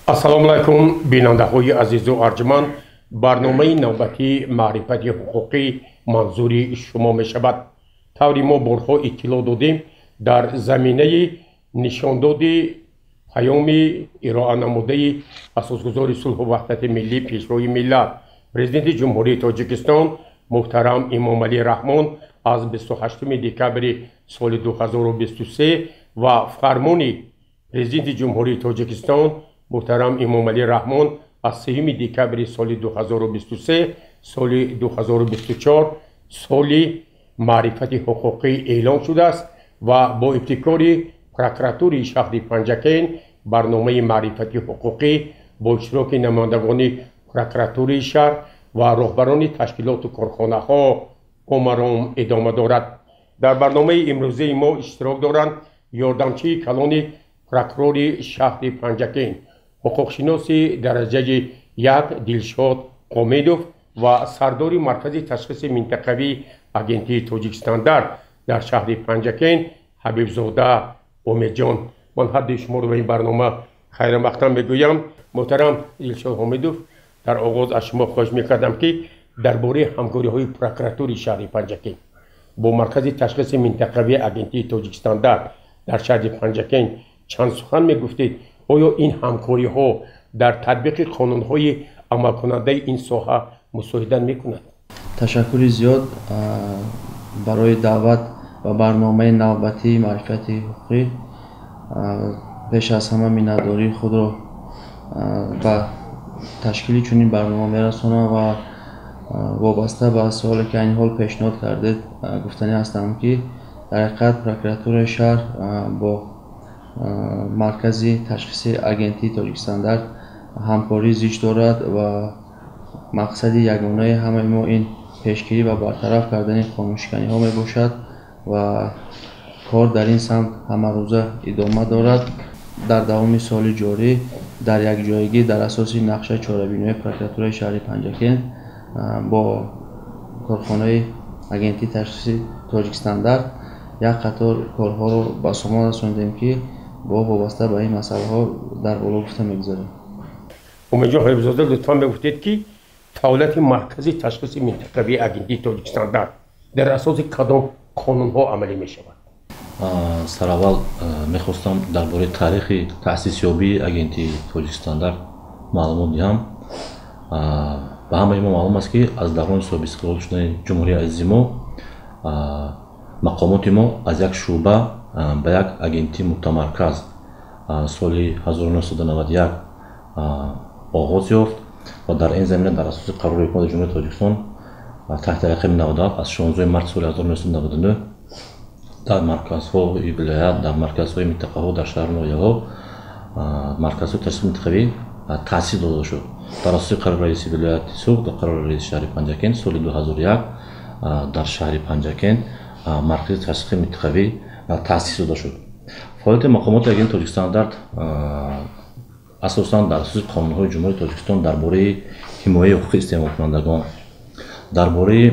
السلام علیکم بیننده های عزیز و ارجمند. برنامه نوبتی معرفت حقوقی منظوری شما می شود. طوری ما برها اطلاع دادیم در زمینه نشاندادی پیام ارائه نموده اساسگزار صلح و وحدت ملی پیشروی ملت پرزیدنت جمهوری تاجیکستان محترم امام علی رحمان از 28 دکبر سال 2023 و فرمان پرزیدنت جمهوری تاجیکستان محترم امام علی رحمان از 3 دکبر سال 2023 سال 2024 سال معرفت حقوقی اعلام شده است و با ابتکار پروکراتور شهر پنجکین برنامه معرفت حقوقی با اشتراک نمایندگان پروکراتور شهر و رهبران تشکیلات و کارخانه ها عمران ادامه دارد. در برنامه امروزی ما اشتراک دارند یاردمچی کلان پروکرور شهر پنجکین حقوقشناس درجه 1 دلشاد قامیدوف و سردار مرکز تشخیص منطقوی آگنتی تاجیکستان در شهر پنجکین حبیب زاده امیدجان. من حد شما رو به این برنامه خیر مقدم میگویم. محترم دلشاد قامیدوف، در آغاز از شما خواهش میکردم که درباره همکاری های پروکراتور شهر پنجکین با مرکز تشخیص منطقوی آگنتی تاجیکستان در شهر پنجکین چند سخن میگفتید. آیا این همکاری ها در تطبیق قانون های عمل کننده این ساحه مساعدت میکند؟ تشکر زیاد برای دعوت و برنامه نوبتی معرفت حقوقی. پیش از همه میnnتداری خود را به تشکیل چنین برنامه میرسانم و وابسته به سوالی که این حال پیشنهاد کردید گفتنی هستم که در حقیقت پروکراتور شهر با مرکزی تشخیص آگنتی تاجیکستان در همکاری زیست دارد و مقصد یگانه همه ما این پیشگیری و برطرف کردن قانونشکنی ها می باشد و کار در این سمت همه روزه ادامه دارد. در دوام سال جاری در یک جایگی در اساس نقشه چاره‌بینی پروکراتور شهر پنجکین با کارخانه آگنتی تشخیص تاجیکستان در یک قطار کارها رو به شما رساندیم که با وابسته به این مسئله ها در بالا گفته میگذاریم. امیدجان حبیب زاده، لطفا بگفتید که فعالیت مرکزی تشخیص منطقوی آگنتی تاجیکستان در اساس کدام قانون ها عملی می شود؟ سراول میخواستم درباره تاریخ تأسیس یابی آگنتی تاجیکستان در معلومات دهم. به همه ما معلوم است که از دوران صوب استقلال شدن جمهوری عزیز ما مقامات ما از یک شعبه به یک آگنتی متمرکز سال 1991 آغاز یافت و در این زمینه در اساس قرار حکومت جمهوری تاجیکستان تحت رقم 97 از 16 مارس سال 1999 در مرکزهای ولایت، در مرکزهای منطقه ها، در شهر نایاباد مرکزهای تشخیص منطقوی تأسیس داده شد. در اساس قرار رئیس ولایت سوق و قرار رئیس شهر پنجکین سال 2001 در شهر پنجکین مرکز تشخیص منطقوی تأسیس داده شد. فعالیت مقامات آگنتی تاجیکستان در اساساً در اساس قانون‌های جمهوری تاجیکستان درباره حمایت حقوق استعمال کنندگان، درباره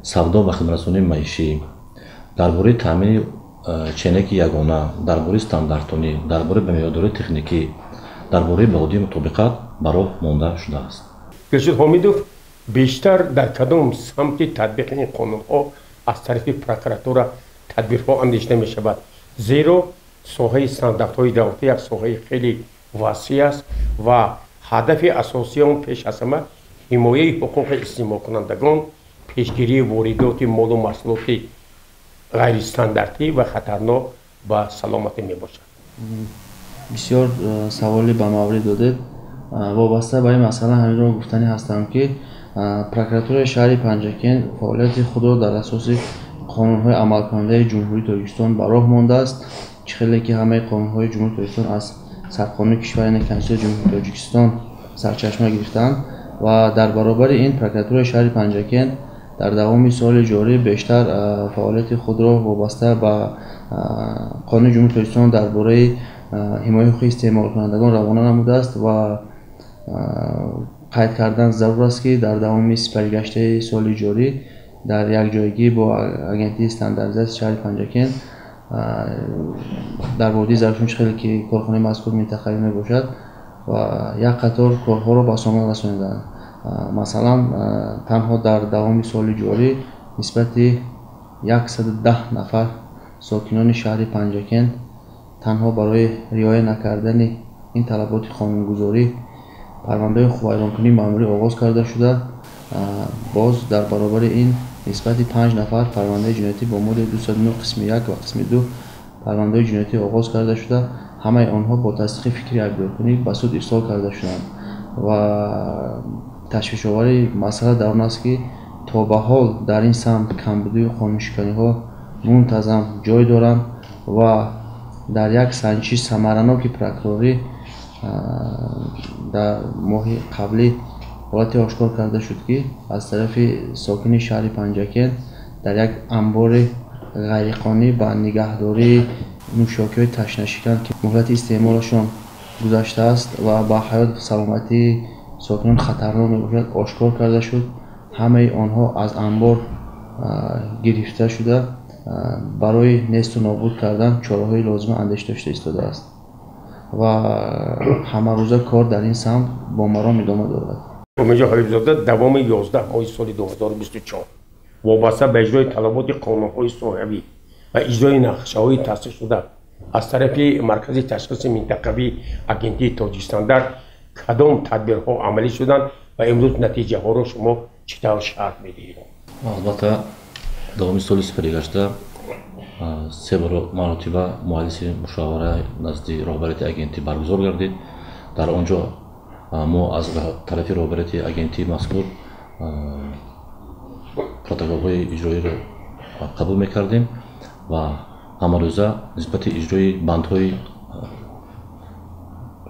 سودا و خدمت‌رسانی معیشی، درباره تامین چینک یگانه، درباره استانداردهایی، درباره بنیادهای تکنیکی، درباره بهادی مطابقت برای مانده شده است. دلشاد قامیدوف، بیشتر در کدام سمت تطبیق این قانون ها از طرف پروکراتور تدبیر ها اندیشیده می شود؟ زیرا ساحه استانداردهای دولتی یک ساحه خیلی وسیع است و هدف اساسی آن پیش از همه حمایت حقوق استعمال کنندگان، پیشگیری واردات مال و محصولات غیر استانداردی و خطرناک به سلامتی می باشد. بسیار سوالی به مورد دادید. وابسته به این مسئله همین را گفتنی هستم که پروکراتور شهر پنجکین فعالیت خود را در اساس قانون‌های عمل کننده جمهوری تاجیکستان به راه مانده است. خیلی که همه قانون‌های جمهوری تاجیکستان از سرقانون کشور کنستیتوسیون جمهوری تاجیکستان سرچشمه گرفتند و در برابر این پروکراتور شهر پنجکین در دوام سال جاری بیشتر فعالیت خود را وابسته به قانون جمهوری تاجیکستان درباره حمایت حقوق استعمال کنندگان روانه نموده است و قید کردن ضرور است که در دوام سپریگشت سال جاری در یک جایگی با آگنتی استانداردیزاسیون شهر پنجکین در وادی ظرفشون خیلی که کارخانه مذکور منتخبی می باشد و یک قطار کارها را به سامان رسانیدند. مثلا تنها در دوام سال جاری نسبت 110 نفر ساکنان شهر پنجکند تنها برای رعایت نکردن این طلبات قانونگذاری پرونده خوبایرانکنی مأموری آغاز کرده شده. باز در برابر این نسبت 5 نفر پرونده جنایتی با ماده 209 قسم 1 و قسم 2 پرونده جنایتی آغاز کرده شده. همه آنها با تصدیق فکری عیبدارکنی به سود ارسال کرده شدند و تشویش آور مسئله در آن است که تا به حال در این سمت کمبودی و قانونشکنی ها منتظم جای دارند و در یک سنجش ثمرناک پروکوروری در ماه قبلی حالتی آشکار کرده شد که از طرف ساکن شهر پنجکند در یک انبار غیرقانونی با نگهداری نوشاکی‌های تشنه‌شکن که مهلت استعمالشان گذشته است و با حیات و سلامتی ساکنان خطرناک می‌باشد آشکار کرده شد. همه آنها از انبار گرفته شده برای نیست و نابود کردن چاره‌های لازم اندیش داشته ایستاده است و همه روزه کار در این سمت با مرام ادامه دارد. امید حبیب‌زاده دوام 11 ماه سال 2024 وابسته به اجرای طلبات قانون‌های صحوی و اجرای نقشه‌های تصدیق شده از طرف مرکز تشخیص منطقوی اگنتی تاجیکستان در کدام تدبیرها عملی شدند و امروز نتیجه ها را شما چطور شرح میدهید؟ البته دوام سال سپری 3 مرتبه مجلس مشاوره نزد رهبریت اگنتی برگزار گردید. در آنجا ما از طرف رهبریت اگنتی مذکور پروتکل‌های اجرایی را قبول میکردیم و همه روزه نسبت اجرای بندهای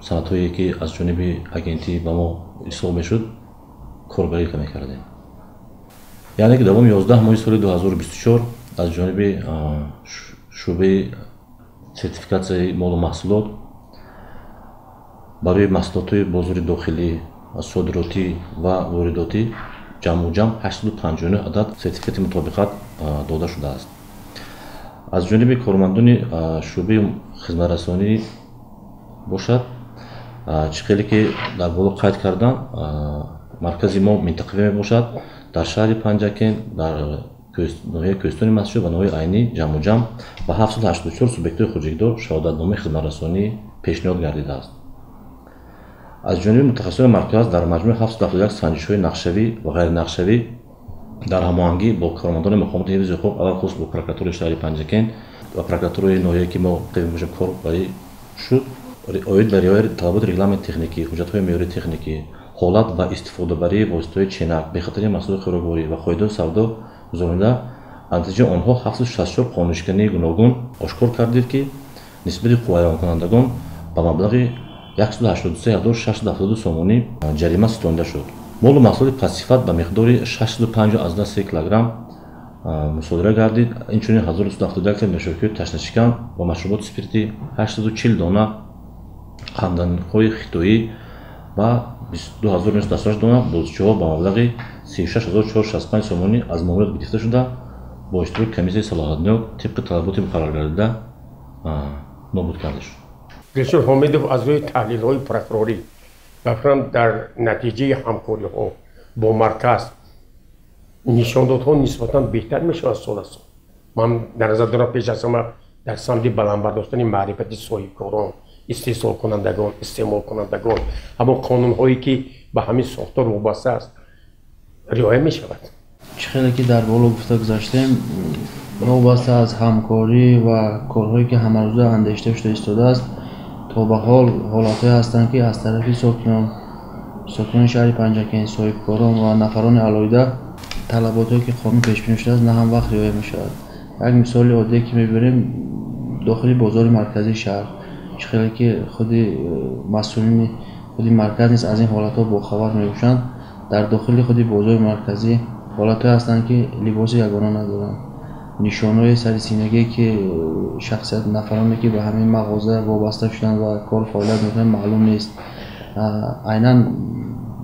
سنت‌هایی که از جانب اگنتی به ما ارسال میشد کاربری میکردیم. یعنی که دوام 11 ماه سال 2024 از جانب شعبه سرتیفیکاسیای مال و محصولات برای محصولات بازار داخلی، صادراتی و وارداتی جمع 859 عدد سرتیفیکات مطابقت داده شده است. از جانب کارمندان شعبه خدمت رسانی باشد چیزی که در بالا قید کردن مرکز ما منطقوی باشد در شهر پنجکند در ناحیه کوهستان مسجد و ناحیه عینی جمع با 784 سوبیکت‌های خوجگیدار شهادتنامه خدمت رسانی پیشنهاد گردیده است. از جانب متخصصان مرکز در مجموع 771 سنجش‌های نقشه‌ای و غیر نقشه‌ای در هماهنگی با کارمندان مقامات حفظ حقوق اول خصوص با پروکراتور شهر پنجکند و پروکراتور ناحیه که ما قیام می‌شیم کار برای شد رعایت به رعایت طلبات رگلامنت تکنیکی، حجت‌های معیاری تکنیکی، حالت و استفاده برای واسطه چینک، بخاطر مسائل خوراکواری و قاعده سودا گذارنده نتیجه آنها 764 قانونشکنی گوناگون آشکار کردید که نسبت قوای کنندگان به مبلغ 183,672 سومانی جریمه ستانده شد. مال و محصول پسیفت به مقدار 650 کیلوگرم مصادره گردید. اینچنین 1171 لیتر نوشاکی تشنه‌شکن و مشروبات اسپریتی، 840 دانه قندنهای خطایی و 22,928 دانه بازیچه‌ها به مبلغ 36,465 سومانی از ماموریت گرفته شده با اشتراک کمیته صلاحیت‌نامه طبق طلبات مقرر گردیده نابود کرده شد. دکتر حامدوف از روی تحلیل‌های پروکوروری بفرم در نتیجه همکاری‌ها با مرکز نشاندادها نسبتاً بهتر میشه از سال سال. من در نظر دارم پیش از همه در سمت بلند برداشتن معرفت صاحبکاران، استحصال کنندگان، استعمال کنندگان، اما قانون‌هایی که به همین ساختار وابسته است رعایت می‌شود. چیزی که در بالا گفته گذاشتیم وابسته از همکاری و کارهایی که همه روزه اندیشیده شده ایستاده است تا به حال حالاتهایی هستند که از طرف ساکنان شهر پنجکند، صاحبکاران و نفران علایده طلباتی که قانون پیش بینی شده است نه هم وقت رعایت می‌شود. یک مثال عادی که می‌بریم داخل بازار مرکزی شهر چیزی که خود مسئولین خود مرکز نیست از این حالاتها باخبر می‌باشند. در داخل خود بازار مرکزی حالاتهایی هستند که لباس یگانه ندارند. نشانه‌های سرسینگی که شخصیت نفرانی که به همین مغازه وابسته شدن و کار فعالیت می‌کنند معلوم نیست. عیناً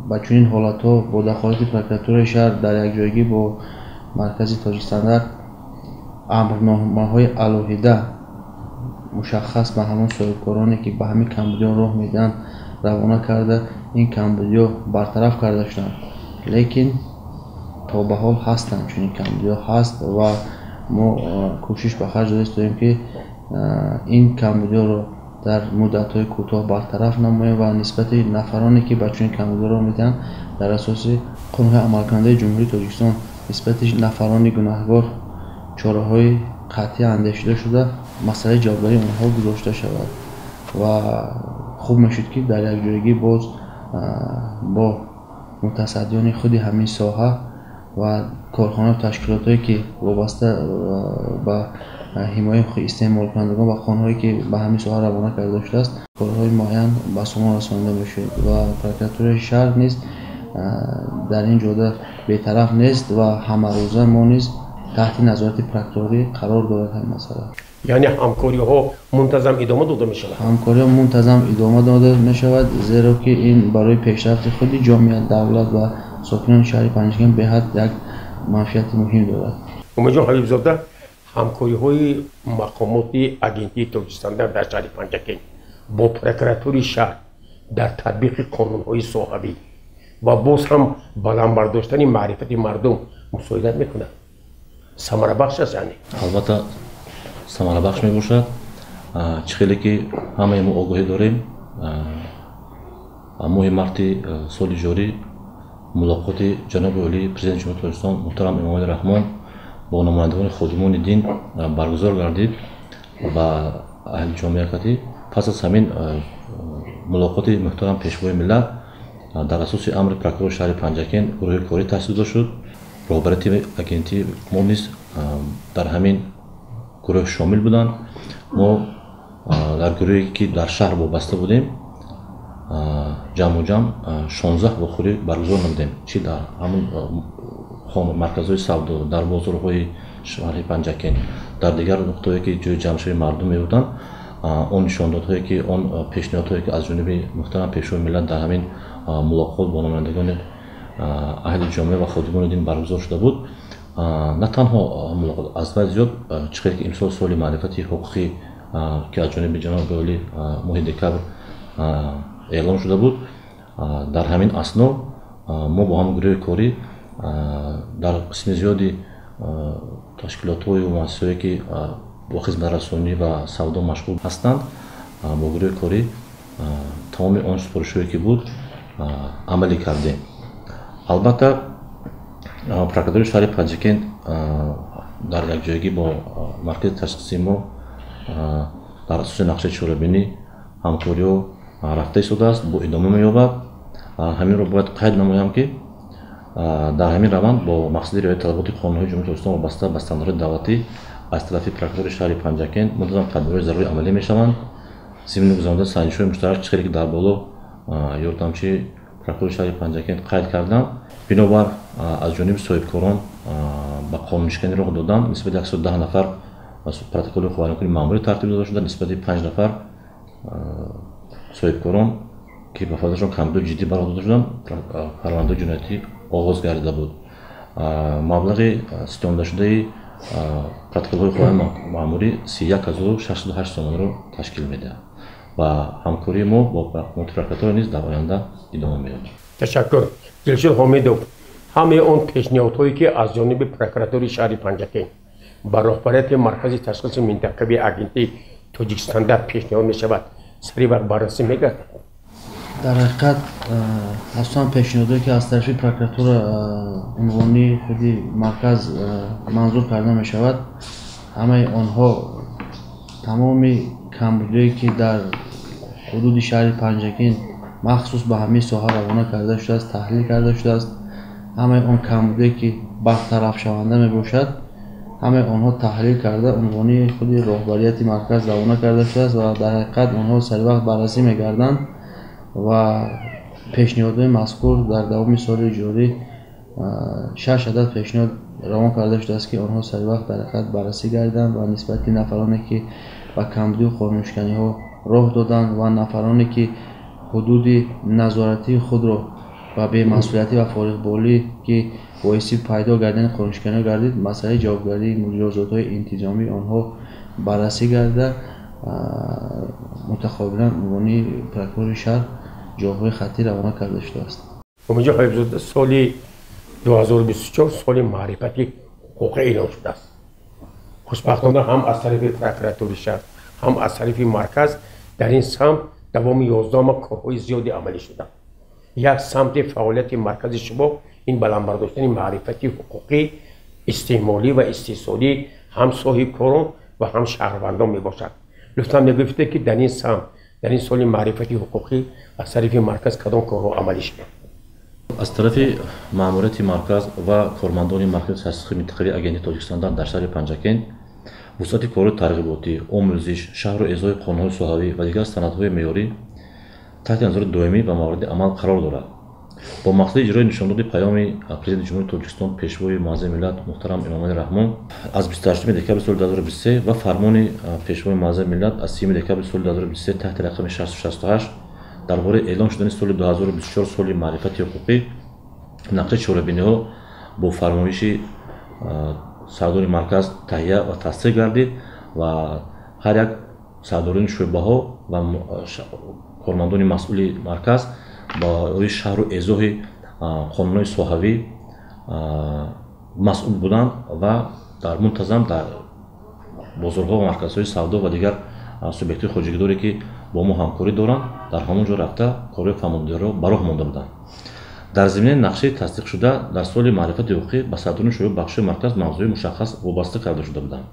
با چنین حالاتها با دخالت پروکراتور شهر در یک جایگی با مرکز تاجیکستان در امرنامه‌های علیحده مشخص به همان صاحبکارانی که به همین کمبودیان راه میدن равона карда ин камбудиҳо бартараф карда шуданд. Лекин то ба ҳол ҳастанд, чунин камбудиҳо ҳаст ва мо кӯшиш ба харҷ додем ки ин камбудиҳоро дар муддатҳои кӯтоҳ бартараф намоем ва нисбати нафароне ки ба чунин камбудиҳоро омаданд дар асоси қонунҳои амалкунандаи ҷумҳурии Тоҷикистон нисбати нафарони гунаҳгор чораҳои қатъӣ андешида шуда масъалаи ҷавобгарии онҳо гузошта шавад ва хуб мешуд ки дар якҷоягӣ боз бо мутасаддиёни худи ҳамин соҳа ва корхонаҳо ташкилотҳое ки вобаста ба ҳимояи ҳуқуқи истеъмолкунандагон ва қонунҳое ки ба ҳамин соҳа равона карда шудааст корҳои муайян ба сомон расонида мешуд ва прокуратураи шаҳр низ дар ин ҷода бетараф нест ва ҳамарӯза мо низ таҳти назорати прокурорӣ қарор дорад ҳамин масъала. яъне ҳамкориҳо мунтазам идома дода мешавад. ҳамкориҳо мунтазам идома дода мешавад, зеро ки ин барои пешрафти худи ҷомеа, давлат ва сокинони шаҳри Панҷакен беҳад як манфиати муҳим дорад. умедҷон ҳабибзода, ҳамкориҳои мақомоти агентии Тоҷикистанда дар шаҳри Панҷакен бо прокуратураи шаҳр дар татбиқи қонунҳои соҳавӣ ва боз ҳам баландбардоштани маърифати мардум мусоидат мекунад. самарабахш аст яъне? албатта самарабахш мебошад. чӣ хеле ки ҳамаи мо огоҳӣ дорем, моҳи марти соли ҷорӣ мулоқоти ҷаноби олии президенти ҷумҳурии Тоҷикистон муҳтарам Эмомалӣ Раҳмон бо намояндагони ходимони дин баргузор гардид ва аҳли ҷомеакатӣ. пас аз ҳамин мулоқоти муҳтарам пешвои миллат дар асоси амри прокурори шаҳри Панҷакен гурӯҳи корӣ таъсис дода шуд. роҳбарияти агентии мо низ дар ҳамин гурӯҳ шомил буданд. мо дар гурӯҳе ки дар шаҳр вобаста будем ҷамъу ҷамъ 16 вохӯрӣ баргузор намудем, чӣ дар ҳамон марказҳои савдо, дар бозорҳои шаҳри Панҷакен, дар дигар нуқтаҳое ки ҷои ҷамъшавии мардум мебуданд. он нишондодҳое ки он пешниҳодҳое ки аз ҷониби муҳтарам пешвои миллат дар ҳамин мулоқот бо намояндагони аҳли ҷомеа ва ходимони дин баргузор шуда буд. на танҳо мулоқот, аз вай зиёд чӣ хеле ки имсол соли маърифати ҳуқуқӣ ки аз ҷониби ҷаноби олӣ моҳи декабр эълон шуда буд, дар ҳамин асно мо бо ҳамин гурӯҳи корӣ дар қисми зиёди ташкилотҳои ва муассисаҳое ки бо хизматрасонӣ ва савдо машғул ҳастанд, бо гурӯҳи корӣ тамоми он супоришҳое ки буд амалӣ кардем. албатта прокуратураи шаҳри Панҷакен дар якҷоягӣ бо маркази ташхиси мо дар асоси нақшаи чорабинӣ ҳамкориҳо рафта истодааст, бо идома меёбад. ҳаминро бояд қайд намоям ки дар ҳамин раванд бо мақсади риояи талаботи қонунҳои ҷумҳурии Тоҷикистон вобаста ба стандартҳои давлатӣ аз тарафи прокуратураи шаҳри Панҷакен мунтазам тадбирҳои зарури амалӣ мешаванд. зимни гузарондани санҷишҳои муштарак чӣ хеле ки дар боло ёрдамчии прокурори шаҳри Панҷакен қайд кардам, бинобар аз ҷониби соҳибкорон ба қонунишканӣ роҳ доданд. нисбати 110 нафар протоколи хубарникунии маъмурӣ тартиб дода шуда, нисбати 5 нафар соҳибкорон ки ба фазлашон камбудҳои ҷиддӣ бароҳ дода шуданд, парвандаҳои ҷиноятӣ оғоз гардида буд. маблағи ситёндашудаи протоколҳои хубарникунии маъмурӣ 31608 сомонро ташкил медиҳад ва ҳамкории мо бо прокуратура низ дар оянда идома меёбад. ташаккур. Дилшод Ҳомидов, ҳамаи он пешниҳодҳое ки аз ҷониби прокуратураи шаҳри Панҷакен ба роҳбарияти маркази ташхиси минтақавии агентии Тоҷикистонда пешниҳод мешавад, сари вақт баррасӣ мегардад? дар ҳақиқат асосан пешниҳодҳое ки аз тарафи прокуратура унвони худи марказ манзур карда мешавад, ҳамаи онҳо тамоми камбудиҳое ки дар ҳудуди шаҳри Панҷакен махсус ба ҳамин соҳа равона карда шудааст, таҳлил карда шудааст. ҳамаи он камбудие ки бартарафшаванда мебошад, ҳамаи онҳо таҳлил карда унвони худи роҳбарияти марказ равона карда шудааст ва дар ҳақиқат онҳо саривақт баррасӣ мегарданд ва пешниҳодҳои мазкур дар давоми соли ҷорӣ 6 адад пешниҳод равон карда шудааст ки онҳо саривақт дар ҳақиқат баррасӣ гардиданд ва нисбати нафароне ки ба камбудию қонунишканиҳо роҳ доданд ва нафароне ки ҳудуди назоратии худро ба бемасъулиятӣ ва фориғболӣ ки боиси пайдо гардидани қонунишканиҳо гардид, масъалаи ҷавобгарии муҷозотҳои интизомии онҳо баррасӣ гардида мутақобилан унвони прокурори шаҳр جاهای خطی روانه کرده شده است. اینجا حفظ سال 2024 سال معرفتی حقوق اعلام شده است. خوشبختانه هم از طرف پروکراتوری شهر هم از طرف مرکز در این سمت دوام 11 ماه کارهای زیادی عملی شده. یک سمت فعالیت مرکز شما این بلندبرداشتن معرفتی حقوقی استعمالی و استحصالی هم صاحب کاران و هم شهروندان می باشد. لطفا نگفته که در این سمت در این سال معرفتی حقوقی از طرف مرکز کدام کارها عملی شده؟ از طرف ماموریت مرکز و کارمندان مرکز تحقیق منطقوی آگهی تاجیکستان در شهر پنجکن وسعت کار ترغیباتی، آموزش، شهر و اجرای قانون‌های صحابی و دیگر سندهای معیاری تحت نظر دائمی و مورد عمل قرار دارد. با مقصد اجرای نشانداد پیام پرزیدنت جمهوری تاجیکستان پیشوای معظم ملت محترم امام رحمان از 28 دکبر سال 2023 و فرمان پیشوای معظم ملت از 30 دکبر سال 2023 تحت رقم 668 درباره اعلام شدن سال 2024 سال معرفتی حقوقی نقشه چاره‌بینی‌ها با فرمایش سردار مرکز تهیه و تصدیق گردید و هر یک سرداران شعبه‌ها و کارمندان مسئول مرکز با روی شهر و اعضای قانون‌های صحابی مسئول بودند و در منتظم در بازارها و مرکزهای سودا و دیگر سوبیکت‌های خارجی‌داری که با ما همکاری دارند در همونجا رفته کارهای فرماندهی را براه مانده بودند. در زمینه نقشه تصدیق شده در سال معرفت حقوقی به سرداران شعبه بخش مرکز موضوع مشخص وابسته کرده شده بودند.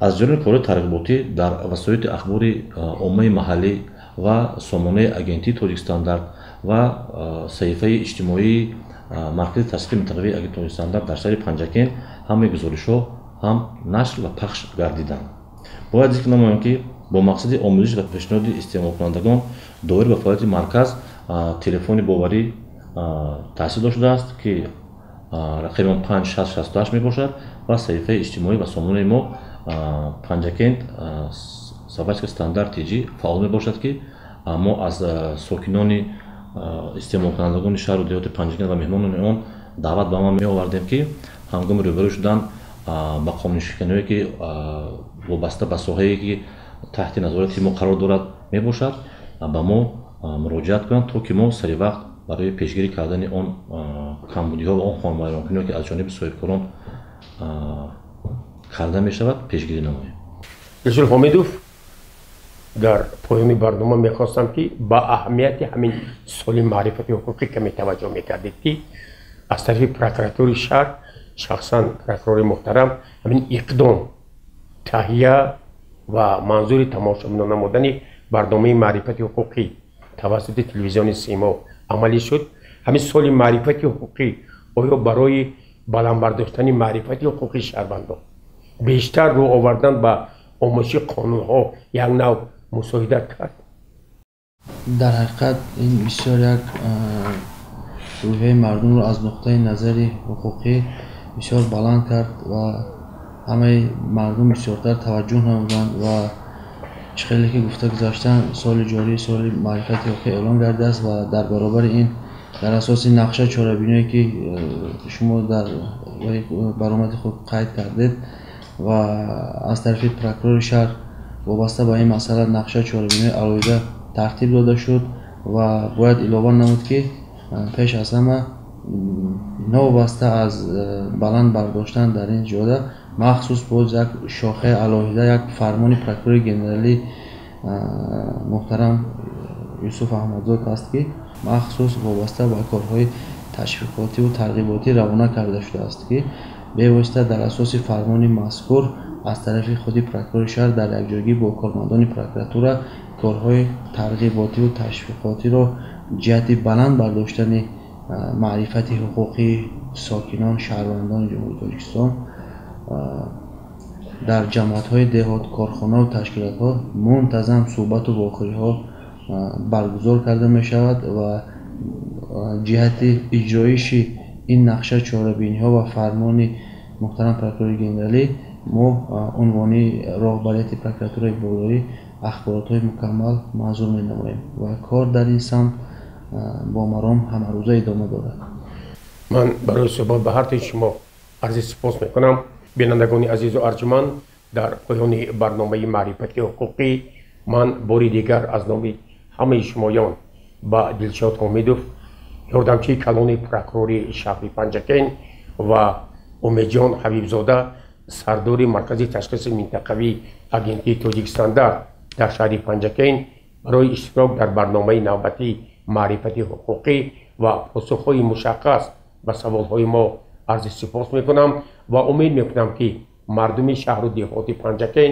از جریان کارهای ترغیباتی در وسایل اخباری عامه محلی و سامانه آگهی تاجیکستان و صحیفه اجتماعی مرکز تحقیق منطقوی آگهی تاجیکستان در شهر پنجکن همه گزارش‌ها هم نشر و پخش گردیدند. باید ذکر نمایم که با مقصد آموزش و پیشنهاد استعمال کنندگان دایر به فعالیت مرکز تلفن باوری تأسیس داشته است که رقم 5668 می باشد و صحیفه اجتماعی و سامانه ما پنجکن سابچک استاندارد تیجی فعال می باشد که ما از ساکنان استعمال کنندگان شهر و دیهات پنجکن و مهمانان آن دعوت به ما می آوردیم که هنگام روبرو شدن با قانون‌شکنی که وابسته به ساحه‌ای که تحت نظارت ما قرار دارد می باشد به ما مراجعت کنند تا که ما سری وقت برای پیشگیری کردن آن کمبودی‌ها و آن خانم‌ها که از جانب صاحبکاران کرده می شود پیشگیری نماییم. رجل حمیدوف در پایان برنامه میخواستم که با اهمیت همین سال معرفت حقوقی کمی توجه میکردید که از طرف پروکراتوری شهر شخصا پروکرور محترم همین اقدام تهیه و منظور تماشابین نمودن برنامه معرفت حقوقی توسط تلویزیون سیما عملی شد. همین سال معرفت حقوقی آیا برای بلندبرداشتن معرفت حقوقی شهروندان بیشتر رو آوردن به آموزش قانون‌ها یک نوع مساعدت کرد؟ در حقیقت این بسیار یک روحیه مردم رو از نقطه نظر حقوقی بسیار بلند کرد و همه مردم بسیارتر توجه نمودند و خیلی که گفته گذاشتن سال جاری سال معرفت حقوقی اعلام کرده است و در برابر این در اساس نقشه چاره‌بینی که شما در برآمد خود قید کردید و از طرف پروکرور شهر وابسته به این مسئله نقشه چاره‌بینی علاوه ترتیب داده شد و باید علاوه نمود که پیش از همه نوابسته از بلند برداشتن در این جاده مخصوص باز یک شاخه علاوه یک فرمان پروکرور جنرالی محترم یوسف احمدزاده است که مخصوص وابسته به کارهای تشویقاتی و ترغیباتی روانه کرده شده است که به واسطه در اساس فرمان مذکور از طرف خود پروکرور شهر در یکجایی با کارمندان پروکراتور کارهای ترغیباتی و تشویقاتی را جهت بلند برداشتن معرفت حقوقی ساکنان شهروندان جمهوری تاجیکستان در جماعت‌های دهات، کارخانه و تشکیلات‌ها منتظم صحبت و واقعی‌ها برگزار کرده می شود و جهت اجرایش این نقشه چاره‌بینی‌ها و فرمان محترم پروکرور جنرالی ما عنوانی راهبریت پروکراتور بالایی اخبارات‌های مکمل منظور می‌نماییم و کار در این سمت با مرام همه روزه ادامه دارد. من برای صحبت به حرف شما عرض سپاس میکنم. بینندگان عزیز و ارجمند، در پایان برنامه معرفت حقوقی من باری دیگر از نام همه شمایان با دلشاد حامدов ёрдамчии калони прокурори шаҳри Панҷакен ва умедҷон ҳабибзода сардори маркази ташхиси минтақавии агентии Тоҷикистон дар шаҳри Панҷакен барои иштирок дар барномаи навбатии маърифати ҳуқуқӣ ва посухҳои мушаххас ба саволҳои мо арзи сипос мекунам ва умед мекунам ки мардуми шаҳру деҳоти Панҷакен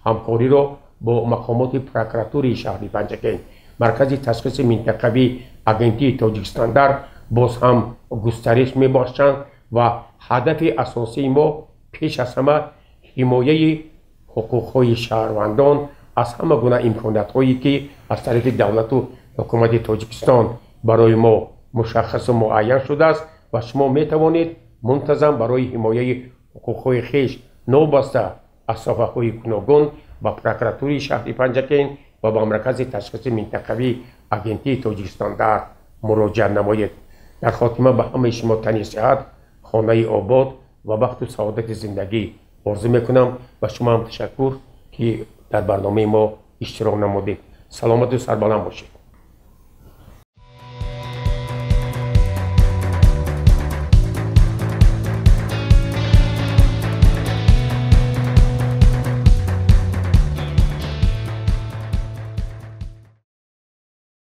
ҳамкориро бо мақомоти прокуратураи шаҳри Панҷакен, маркази ташхиси минтақавии агентии Тоҷикистон боз ҳам густариш мебошанд ва ҳадафи асосии мо пеш аз ҳама ҳимояи ҳуқуқҳои шаҳрвандон аз ҳама гуна имкониятҳое ки аз тарафи давлату ҳукумати Тоҷикистон барои мо мушаххасу муайян шудааст ва шумо метавонед мунтазам барои ҳимояи ҳуқуқҳои хеш новобаста аз соҳаҳои гуногун ба прокуратураи шаҳри Панҷакен ва ба маркази ташхиси минтақавии агентии Тоҷикистон муроҷиат намоед. дар хотима ба ҳамаи шумо тани сиҳат, хонаи обод ва бахту саодати зиндагӣ орзу мекунам ва шумо ҳам ташаккур ки дар барномаи мо иштирок намудед. саломату сарбаланд бошед.